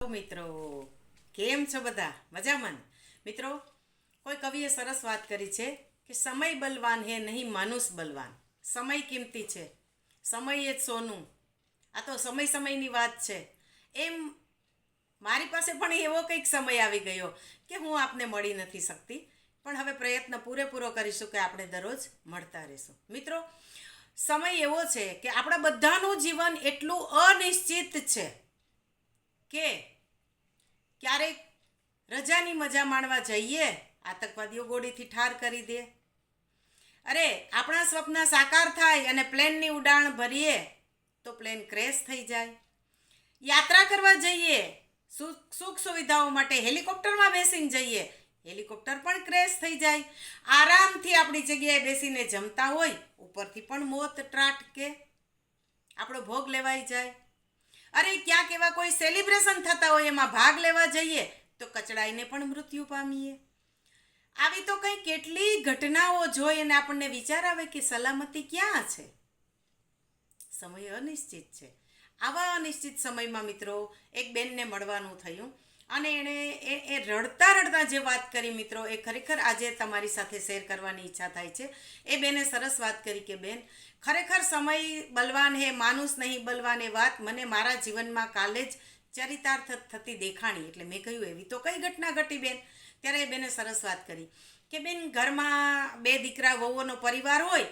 મિત્રો કેમ છો બધા મજામાં મિત્રો કોઈ કવિએ સરસ વાત કરી છે કે સમય બલવાન હે નહીં માનુસ બલવાન સમય કિંમતી છે સમય એ જ સોનું આ તો સમયની વાત છે એમ મારી પાસે પણ એવો કંઈક સમય આવી ગયો કે હું આપને મળી નથી શકતી પણ હવે પ્રયત્ન પૂરેપૂરો કરીશું કે આપણે દરરોજ મળતા રહીશું મિત્રો સમય એવો છે કે આપણા બધાનું જીવન એટલું અનિશ્ચિત છે કે ક્યારેક રજાની મજા માણવા જઈએ આતંકવાદીઓ ગોળીથી ઠાર કરી દે, અરે આપણા સ્વપ્ન સાકાર થાય અને પ્લેનની ઉડાણ ભરીએ તો પ્લેન ક્રેશ થઈ જાય, યાત્રા કરવા જઈએ સુખ સુવિધાઓ માટે હેલિકોપ્ટરમાં બેસીને જઈએ હેલિકોપ્ટર પણ ક્રેશ થઈ જાય, આરામથી આપણી જગ્યાએ બેસીને જમતા હોય ઉપરથી પણ મોત ત્રાટકે, આપણો ભોગ લેવાઈ જાય, અરે ક્યાંક એવા કોઈ સેલિબ્રેશન થતા હોય એમાં ભાગ લેવા જઈએ તો કચડાઈને પણ મૃત્યુ પામીએ. આવી તો કંઈ કેટલી ઘટનાઓ જોઈ અને આપણને વિચાર આવે કે સલામતી ક્યાં છે. સમય અનિશ્ચિત છે. આવા અનિશ્ચિત સમયમાં મિત્રો એક બેનને મળવાનું થયું અને એણે એ રડતા જે વાત કરી મિત્રો એ ખરેખર આજે તમારી સાથે શેર કરવાની ઈચ્છા થાય છે. એ બેને સરસ વાત કરી કે બેન ખરેખર સમય બલવાન હે માનુસ નહીં બલવાન એ વાત મને મારા જીવનમાં કાલે જ ચરિતાર્થ થતી દેખાણી. એટલે મેં કહ્યું એવી તો કઈ ઘટના ઘટી બેન? ત્યારે એ બેને સરસ વાત કરી કે બેન ઘરમાં બે દીકરા વહુઓનો પરિવાર હોય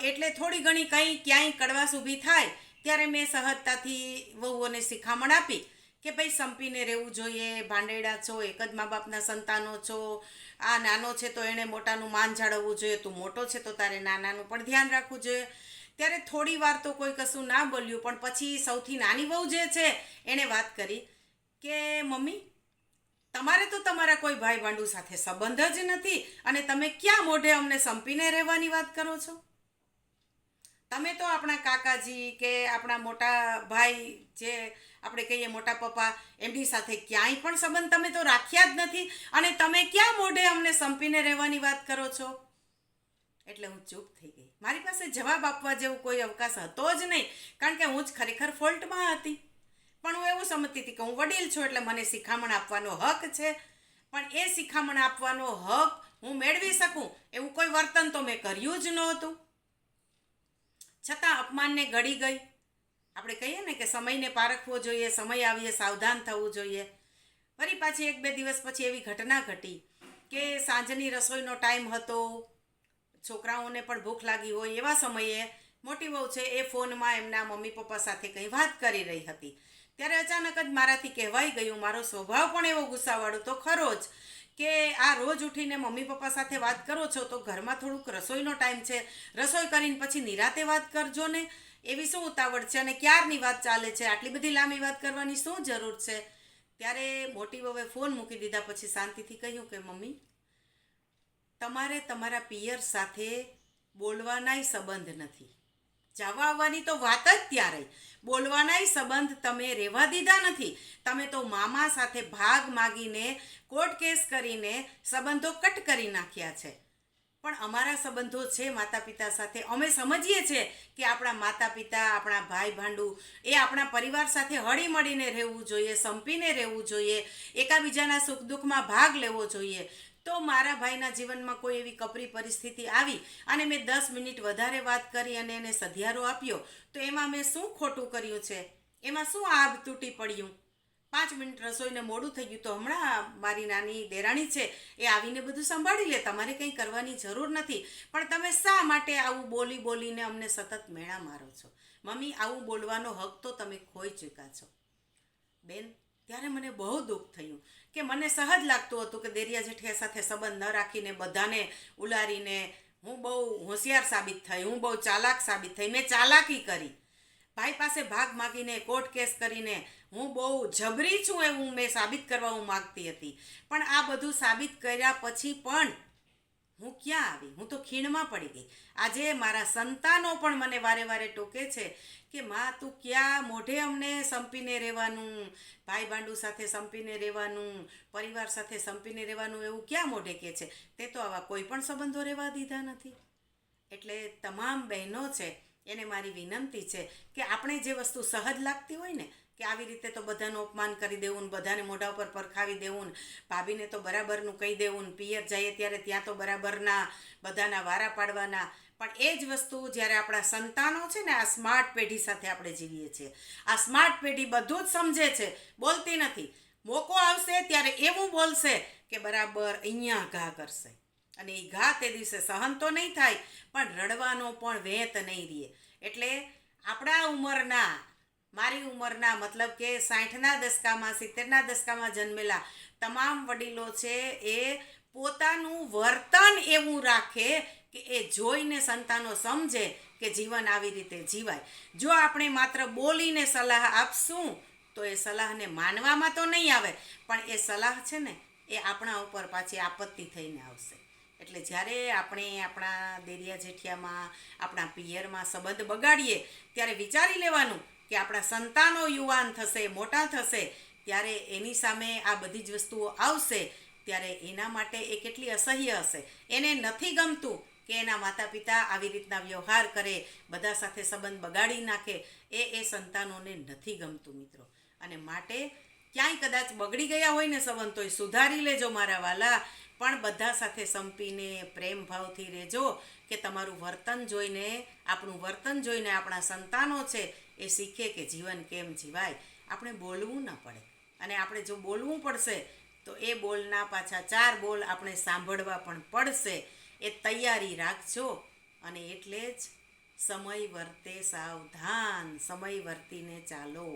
એટલે થોડી ઘણી કંઈ ક્યાંય કડવાશ ઊભી થાય ત્યારે મેં સહજતાથી વહુઓને શિખામણ આપી કે ભાઈ સંપીને રહેવું જોઈએ, ભાંડેડા છો, એક જ મા બાપના સંતાનો છો, આ નાનો છે તો એણે મોટાનું માન જાળવવું જોઈએ, તું મોટો છે તો તારે નાનાનું પણ ધ્યાન રાખવું જોઈએ. ત્યારે થોડી વાર તો કોઈ કશું ના બોલ્યું પણ પછી સૌથી નાની વહુ જે છે એણે વાત કરી કે મમ્મી તમારે તો તમારા કોઈ ભાઈ ભાંડુ સાથે સંબંધ જ નથી અને તમે ક્યાં મોઢે અમને સંપીને રહેવાની વાત કરો છો? તમે તો આપણા કાકાજી કે આપણા મોટા ભાઈ જે આપણે કહીએ મોટા પપ્પા એમની સાથે ક્યાંય પણ સંબંધ તમે તો રાખ્યા જ નથી અને તમે ક્યાં મોઢે અમને સંપીને રહેવાની વાત કરો છો? એટલે હું ચૂપ થઈ ગઈ. મારી પાસે જવાબ આપવા જેવું કોઈ અવકાશ હતો જ નહીં કારણ કે હું જ ખરેખર ફોલ્ટમાં હતી. પણ હું એવું સમજતી હતી કે હું વડીલ છું એટલે મને શિખામણ આપવાનો હક છે, પણ એ શિખામણ આપવાનો હક હું મેળવી શકું એવું કોઈ વર્તન તો મેં કર્યું જ નહોતું. છતાં અપમાનને ગળી ગઈ. આપણે કહીએ ને કે સમયને પારખવો જોઈએ, સમય આવીએ સાવધાન થવું જોઈએ. ફરી પાછી એક બે દિવસ પછી એવી ઘટના ઘટી કે સાંજની રસોઈનો ટાઈમ હતો, છોકરાઓને પણ ભૂખ લાગી હોય એવા સમયે મોટી વહુ છે એ ફોનમાં એમના મમ્મી પપ્પા સાથે કંઈ વાત કરી રહી હતી. ત્યારે અચાનક જ મારાથી કહેવાઈ ગયું, મારો સ્વભાવ પણ એવો ગુસ્સાવાળો તો ખરો જ કે આ રોજ ઉઠીને મમ્મી પપ્પા સાથે વાત કરો છો તો ઘરમાં થોડુંક રસોઈનો ટાઈમ છે, રસોઈ કરીને પછી નિરાતે વાત કરજો ને, એવી શું ઉતાવળ છે અને ક્યારની વાત ચાલે છે, આટલી બધી લાંબી વાત કરવાની શું જરૂર છે? ત્યારે મોટી વહુએ ફોન મૂકી દીધા પછી શાંતિથી કહ્યું કે મમ્મી તમારે તમારા પિયર સાથે બોલવાનાય સંબંધ નથી, જવા આવવાની તો વાત જ ત્યારે, બોલવાનાય સંબંધ તમે રહેવા દીધા નથી. તમે તો મામા સાથે ભાગ માગીને કોર્ટ કેસ કરીને સંબંધો કટ કરી નાખ્યા છે. પણ અમારા સંબંધો છે માતા પિતા સાથે, અમે સમજીએ છીએ કે આપણા માતા પિતા આપણા ભાઈ ભાંડુ એ આપણા પરિવાર સાથે હળી મળીને રહેવું જોઈએ, સંપીને રહેવું જોઈએ, એકાબીજાના સુખ દુઃખમાં ભાગ લેવો જોઈએ. તો મારા ભાઈના જીવનમાં કોઈ એવી કપરી પરિસ્થિતિ આવી અને મેં 10 મિનિટ વધારે વાત કરી અને એને સધિયારો આપ્યો તો એમાં મેં શું ખોટું કર્યું છે? એમાં શું આબ તૂટી પડ્યું? 5 મિનિટ રસોઈને મોડું થઈ ગયું તો હમણાં મારી નાની દેરાણી છે એ આવીને બધું સંભાળી લે, તમારે કંઈ કરવાની જરૂર નથી. પણ તમે શા માટે આવું બોલીને અમને સતત મેણા મારો છો? મમ્મી આવું બોલવાનો હક તો તમે ખોઈ ચૂક્યા છો. બેન ત્યારે મને બહુ દુઃખ થયું કે મને સહજ લાગતું હતું કે દેરિયા જેઠિયા સાથે સંબંધ ન રાખીને બધાને ઉલારીને હું બહુ હોશિયાર સાબિત થઈ, હું બહુ ચાલાક સાબિત થઈ, મેં ચાલાકી કરી, ભાઈ પાસે ભાગ માગીને કોર્ટ કેસ કરીને હું બહુ જબરી છું એવું મેં સાબિત કરવા હું માગતી હતી. પણ આ બધું સાબિત કર્યા પછી પણ હું ક્યાં આવી? હું તો ખીણમાં પડી ગઈ. આજે મારા સંતાનો પણ મને વારે વારે ટોકે છે કે માં તું ક્યાં મોઢે અમને સંપીને રહેવાનું, ભાઈ ભાંડુ સાથે સંપીને રહેવાનું, પરિવાર સાથે સંપીને રહેવાનું એવું ક્યાં મોઢે કહે છે? તે તો આવા કોઈ પણ સંબંધો રહેવા દીધા નથી. એટલે તમામ બહેનો છે એને મારી વિનંતી છે કે આપણે જે વસ્તુ સહજ લાગતી હોય ને કે આવી રીતે તો બધાનું અપમાન કરી દેવું ને બધાને મોઢા ઉપર પરખાવી દેવું ને ભાભીને તો બરાબરનું કહી દેવું ને પિયર જઈએ ત્યારે ત્યાં તો બરાબરના બધાના વારા પાડવાના. પણ એ જ વસ્તુ જ્યારે આપણા સંતાનો છે ને, આ સ્માર્ટ પેઢી સાથે આપણે જીવીએ છીએ. આ સ્માર્ટ પેઢી બધું જ સમજે છે, બોલતી નથી. મોકો આવશે ત્યારે એવું બોલશે કે બરાબર અહીંયા ઘા કરશે, અને એ ઘા તે દિવસે સહન તો નહીં થાય પણ રડવાનો પણ વેત નહીં રહે. એટલે આપણા ઉંમરના, મારી ઉંમરના, મતલબ કે 60ના દશકામાં 70ના દશકામાં જન્મેલા તમામ વડીલો છે એ પોતાનું વર્તન એવું રાખે કે એ જોઈને સંતાનો સમજે કે જીવન આવી રીતે જીવાય. જો આપણે માત્ર બોલીને સલાહ આપશું તો એ સલાહને માનવામાં તો નહીં આવે, પણ એ સલાહ છે ને એ આપણા ઉપર પાછી આપત્તિ થઈને આવશે. એટલે જ્યારે આપણે આપણા દેરિયા જેઠિયામાં, આપણા પિયરમાં સંબંધ બગાડીએ ત્યારે વિચારી લેવાનું કે આપણા સંતાનો યુવાન થશે, મોટા થશે, ત્યારે એની સામે આ બધી જ વસ્તુઓ આવશે ત્યારે એના માટે એ કેટલી અસહ્ય હશે. એને નથી ગમતું કે એના માતા પિતા આવી રીતના વ્યવહાર કરે, બધા સાથે સંબંધ બગાડી નાખે, એ સંતાનોને નથી ગમતું મિત્રો. અને માટે ક્યાંય કદાચ બગડી ગયા હોય ને સંબંધ, તો એ સુધારી લેજો મારા વાલા, પણ બધા સાથે સંપીને પ્રેમ ભાવથી રહેજો કે તમારું વર્તન જોઈને, આપણું વર્તન જોઈને આપણા સંતાનો છે એ શીખે કે જીવન કેમ જીવાય. આપણે બોલવું ન પડે, અને આપણે જો બોલવું પડશે તો એ બોલના પાછા 4 બોલ આપણે સાંભળવા પણ પડશે. એ તૈયારી રાખજો. અને એટલે જ સમય વર્તે સાવધાન, સમય વર્તીને ચાલો.